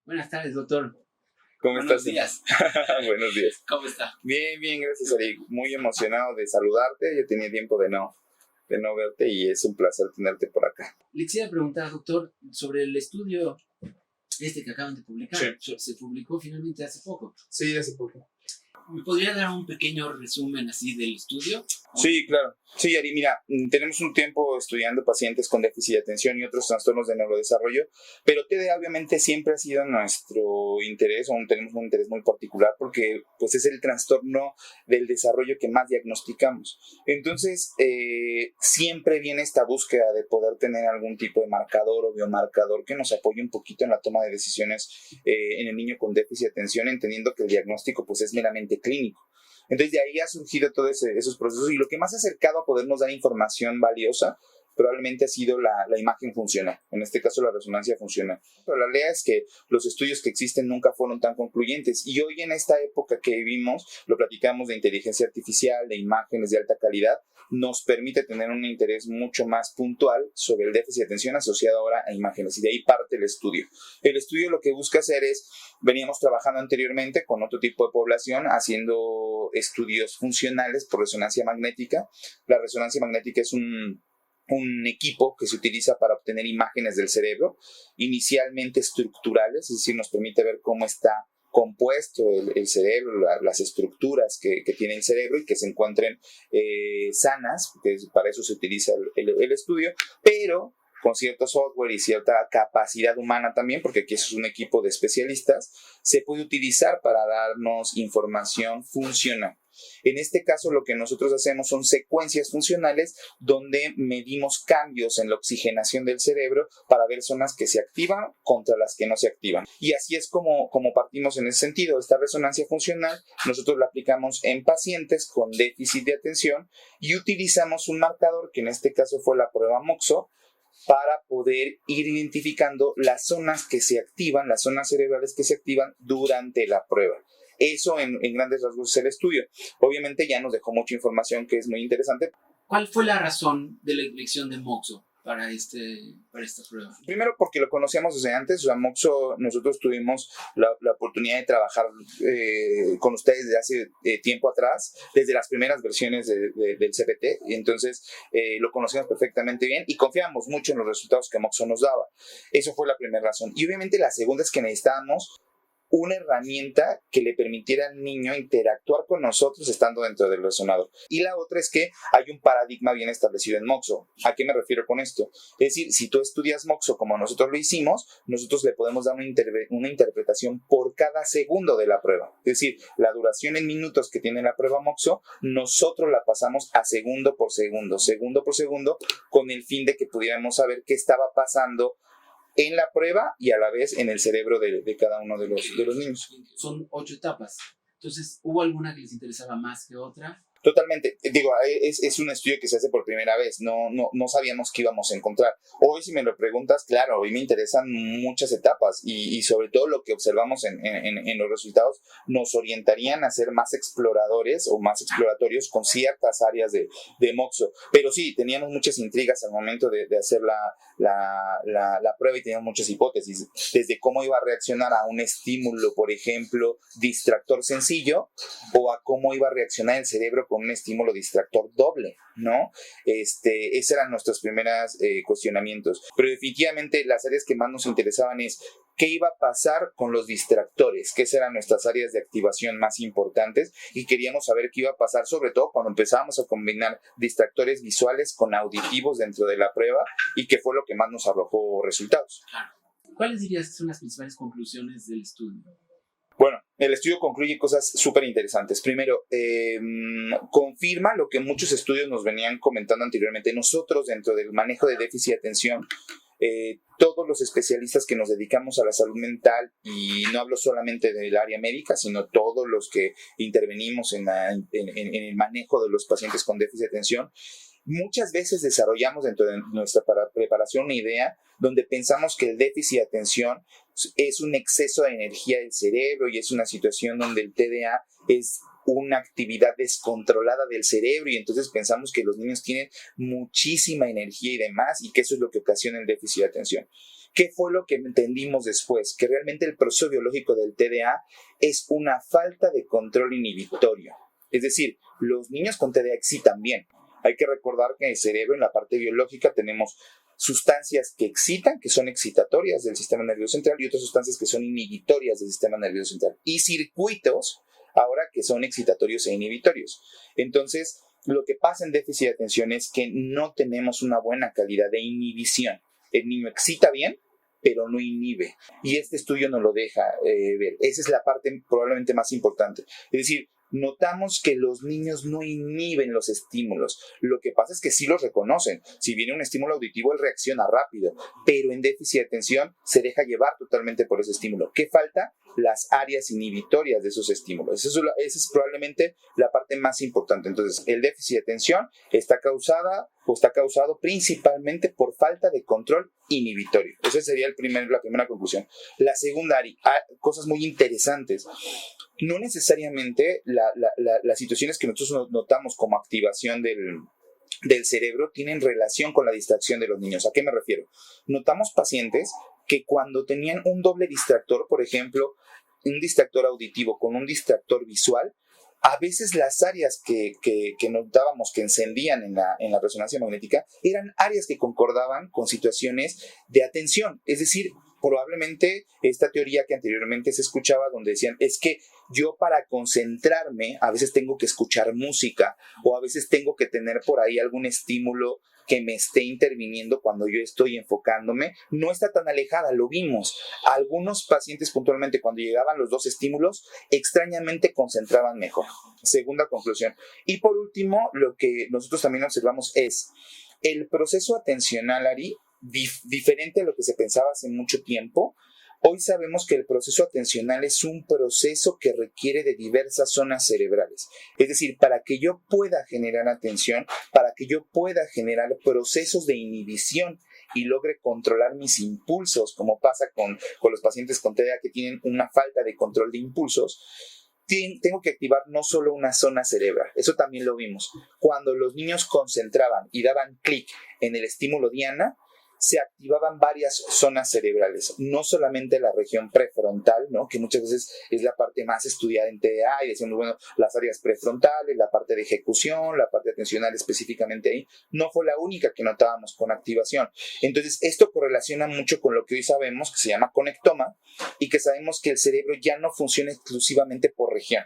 Buenas tardes, doctor. ¿Cómo Buenos estás? días. Buenos días. ¿Cómo está? Bien, gracias, Ari. Muy emocionado de saludarte. Yo tenía tiempo de no verte y es un placer tenerte por acá. Le quisiera preguntar, doctor, sobre el estudio que acaban de publicar. Sí. Se publicó finalmente hace poco. Sí, hace poco. ¿Me podría dar un pequeño resumen así del estudio? Sí, claro. Sí, Ari, mira, tenemos un tiempo estudiando pacientes con déficit de atención y otros trastornos de neurodesarrollo, pero TDA obviamente siempre ha sido nuestro interés, tenemos un interés muy particular porque pues es el trastorno del desarrollo que más diagnosticamos. Entonces, siempre viene esta búsqueda de poder tener algún tipo de marcador o biomarcador que nos apoye un poquito en la toma de decisiones en el niño con déficit de atención, entendiendo que el diagnóstico pues es meramente clínico. Entonces de ahí ha surgido todos esos procesos y lo que más ha acercado a podernos dar información valiosa probablemente ha sido la imagen funcional, en este caso la resonancia funcional. Pero la realidad es que los estudios que existen nunca fueron tan concluyentes y hoy en esta época que vivimos, lo platicamos de inteligencia artificial, de imágenes de alta calidad, nos permite tener un interés mucho más puntual sobre el déficit de atención asociado ahora a imágenes y de ahí parte el estudio. El estudio lo que busca hacer es, veníamos trabajando anteriormente con otro tipo de población haciendo estudios funcionales por resonancia magnética. La resonancia magnética es un equipo que se utiliza para obtener imágenes del cerebro, inicialmente estructurales, es decir, nos permite ver cómo está compuesto el cerebro, las estructuras que tiene el cerebro y que se encuentren sanas, porque para eso se utiliza el estudio, pero con cierto software y cierta capacidad humana también, porque aquí es un equipo de especialistas, se puede utilizar para darnos información funcional. En este caso, lo que nosotros hacemos son secuencias funcionales donde medimos cambios en la oxigenación del cerebro para ver zonas que se activan contra las que no se activan. Y así es como partimos en ese sentido. Esta resonancia funcional nosotros la aplicamos en pacientes con déficit de atención y utilizamos un marcador que en este caso fue la prueba MOXO, para poder ir identificando las zonas que se activan, las zonas cerebrales que se activan durante la prueba. Eso en grandes rasgos es el estudio. Obviamente ya nos dejó mucha información que es muy interesante. ¿Cuál fue la razón de la elección de MOXO para esta prueba? Primero porque lo conocíamos desde antes, o sea, MOXO, nosotros tuvimos la oportunidad de trabajar con ustedes desde hace tiempo atrás, desde las primeras versiones del CPT, y entonces lo conocíamos perfectamente bien y confiábamos mucho en los resultados que MOXO nos daba. Eso fue la primera razón. Y obviamente la segunda es que necesitábamos una herramienta que le permitiera al niño interactuar con nosotros estando dentro del resonador. Y la otra es que hay un paradigma bien establecido en MOXO. ¿A qué me refiero con esto? Es decir, si tú estudias MOXO como nosotros lo hicimos, nosotros le podemos dar una interpretación por cada segundo de la prueba. Es decir, la duración en minutos que tiene la prueba MOXO, nosotros la pasamos a segundo por segundo, con el fin de que pudiéramos saber qué estaba pasando en la prueba y a la vez en el cerebro de cada uno de los niños. Son 8 etapas. Entonces, ¿hubo alguna que les interesaba más que otra? Totalmente. Digo, es un estudio que se hace por primera vez. No sabíamos qué íbamos a encontrar. Hoy, si me lo preguntas, claro, hoy me interesan muchas etapas y sobre todo lo que observamos en los resultados nos orientarían a ser más exploradores o más exploratorios con ciertas áreas de MOXO. Pero sí, teníamos muchas intrigas al momento de hacer la prueba y teníamos muchas hipótesis. Desde cómo iba a reaccionar a un estímulo, por ejemplo, distractor sencillo, o a cómo iba a reaccionar el cerebro con un estímulo distractor doble, ¿no? Esos eran nuestros primeros cuestionamientos. Pero definitivamente las áreas que más nos interesaban es qué iba a pasar con los distractores, que esas eran nuestras áreas de activación más importantes y queríamos saber qué iba a pasar, sobre todo cuando empezábamos a combinar distractores visuales con auditivos dentro de la prueba y qué fue lo que más nos arrojó resultados. Claro. ¿Cuáles dirías que son las principales conclusiones del estudio? Bueno, el estudio concluye cosas súper interesantes. Primero, confirma lo que muchos estudios nos venían comentando anteriormente. Nosotros, dentro del manejo de déficit de atención, todos los especialistas que nos dedicamos a la salud mental, y no hablo solamente del área médica, sino todos los que intervenimos en el manejo de los pacientes con déficit de atención, muchas veces desarrollamos dentro de nuestra preparación una idea donde pensamos que el déficit de atención es un exceso de energía del cerebro y es una situación donde el TDA es una actividad descontrolada del cerebro y entonces pensamos que los niños tienen muchísima energía y demás y que eso es lo que ocasiona el déficit de atención. ¿Qué fue lo que entendimos después? Que realmente el proceso biológico del TDA es una falta de control inhibitorio. Es decir, los niños con TDA excitan bien. Hay que recordar que en el cerebro, en la parte biológica, tenemos sustancias que excitan, que son excitatorias del sistema nervioso central, y otras sustancias que son inhibitorias del sistema nervioso central. Y circuitos, ahora, que son excitatorios e inhibitorios. Entonces, lo que pasa en déficit de atención es que no tenemos una buena calidad de inhibición. El niño excita bien, pero no inhibe. Y este estudio nos lo deja ver. Esa es la parte probablemente más importante. Es decir, notamos que los niños no inhiben los estímulos. Lo que pasa es que sí los reconocen. Si viene un estímulo auditivo, él reacciona rápido, pero en déficit de atención se deja llevar totalmente por ese estímulo. ¿Qué falta? Las áreas inhibitorias de esos estímulos. Esa es probablemente la parte más importante. Entonces, el déficit de atención está causado principalmente por falta de control inhibitorio. Esa sería la primera conclusión. La segunda, cosas muy interesantes. No necesariamente las situaciones que nosotros notamos como activación del cerebro tienen relación con la distracción de los niños. ¿A qué me refiero? Notamos pacientes que cuando tenían un doble distractor, por ejemplo, un distractor auditivo con un distractor visual, a veces las áreas que notábamos que encendían en la resonancia magnética eran áreas que concordaban con situaciones de atención. Es decir, probablemente esta teoría que anteriormente se escuchaba, donde decían, es que yo para concentrarme a veces tengo que escuchar música, o a veces tengo que tener por ahí algún estímulo que me esté interviniendo cuando yo estoy enfocándome, no está tan alejada, lo vimos. Algunos pacientes puntualmente, cuando llegaban los dos estímulos, extrañamente concentraban mejor. Segunda conclusión. Y por último, lo que nosotros también observamos es el proceso atencional, Ari, diferente a lo que se pensaba hace mucho tiempo. Hoy sabemos que el proceso atencional es un proceso que requiere de diversas zonas cerebrales. Es decir, para que yo pueda generar atención, para que yo pueda generar procesos de inhibición y logre controlar mis impulsos, como pasa con los pacientes con TDA que tienen una falta de control de impulsos, tengo que activar no solo una zona cerebral. Eso también lo vimos. Cuando los niños concentraban y daban clic en el estímulo diana, se activaban varias zonas cerebrales, no solamente la región prefrontal, ¿no? Que muchas veces es la parte más estudiada en TDA, y decimos, bueno, las áreas prefrontales, la parte de ejecución, la parte atencional específicamente ahí, no fue la única que notábamos con activación. Entonces, esto correlaciona mucho con lo que hoy sabemos, que se llama conectoma, y que sabemos que el cerebro ya no funciona exclusivamente por región.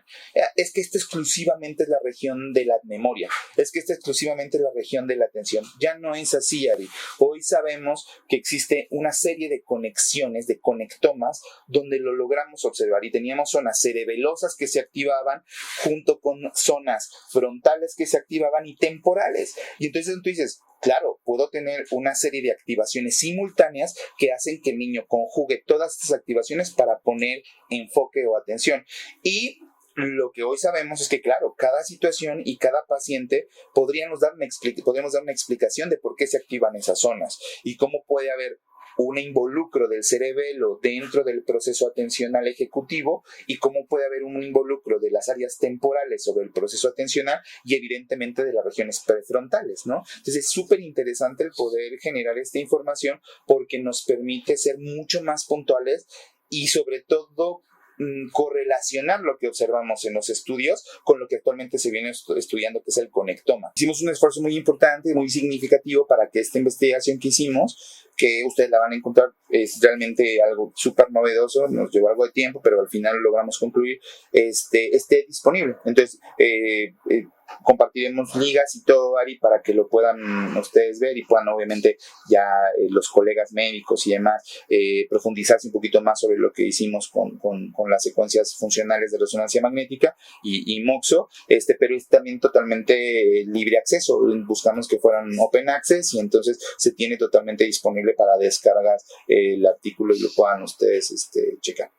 Es que esto exclusivamente es la región de la memoria, es que esto exclusivamente es la región de la atención. Ya no es así, Ari. Hoy sabemos que existe una serie de conexiones, de conectomas, donde lo logramos observar, y teníamos zonas cerebelosas que se activaban junto con zonas frontales que se activaban y temporales. Y entonces tú dices, claro, puedo tener una serie de activaciones simultáneas que hacen que el niño conjugue todas estas activaciones para poner enfoque o atención. Y lo que hoy sabemos es que, claro, cada situación y cada paciente podríamos dar una explicación de por qué se activan esas zonas y cómo puede haber un involucro del cerebelo dentro del proceso atencional ejecutivo, y cómo puede haber un involucro de las áreas temporales sobre el proceso atencional y evidentemente de las regiones prefrontales, ¿no? Entonces es súper interesante el poder generar esta información, porque nos permite ser mucho más puntuales y sobre todo correlacionar lo que observamos en los estudios con lo que actualmente se viene estudiando, que es el conectoma. Hicimos un esfuerzo muy importante, muy significativo, para que esta investigación que hicimos, que ustedes la van a encontrar, es realmente algo súper novedoso, nos llevó algo de tiempo, pero al final lo logramos concluir, esté disponible. Entonces, compartiremos ligas y todo, Ari, para que lo puedan ustedes ver y puedan obviamente ya los colegas médicos y demás profundizarse un poquito más sobre lo que hicimos con las secuencias funcionales de resonancia magnética y MOXO, pero es también totalmente libre acceso. Buscamos que fueran open access, y entonces se tiene totalmente disponible para descargas el artículo y lo puedan ustedes checar.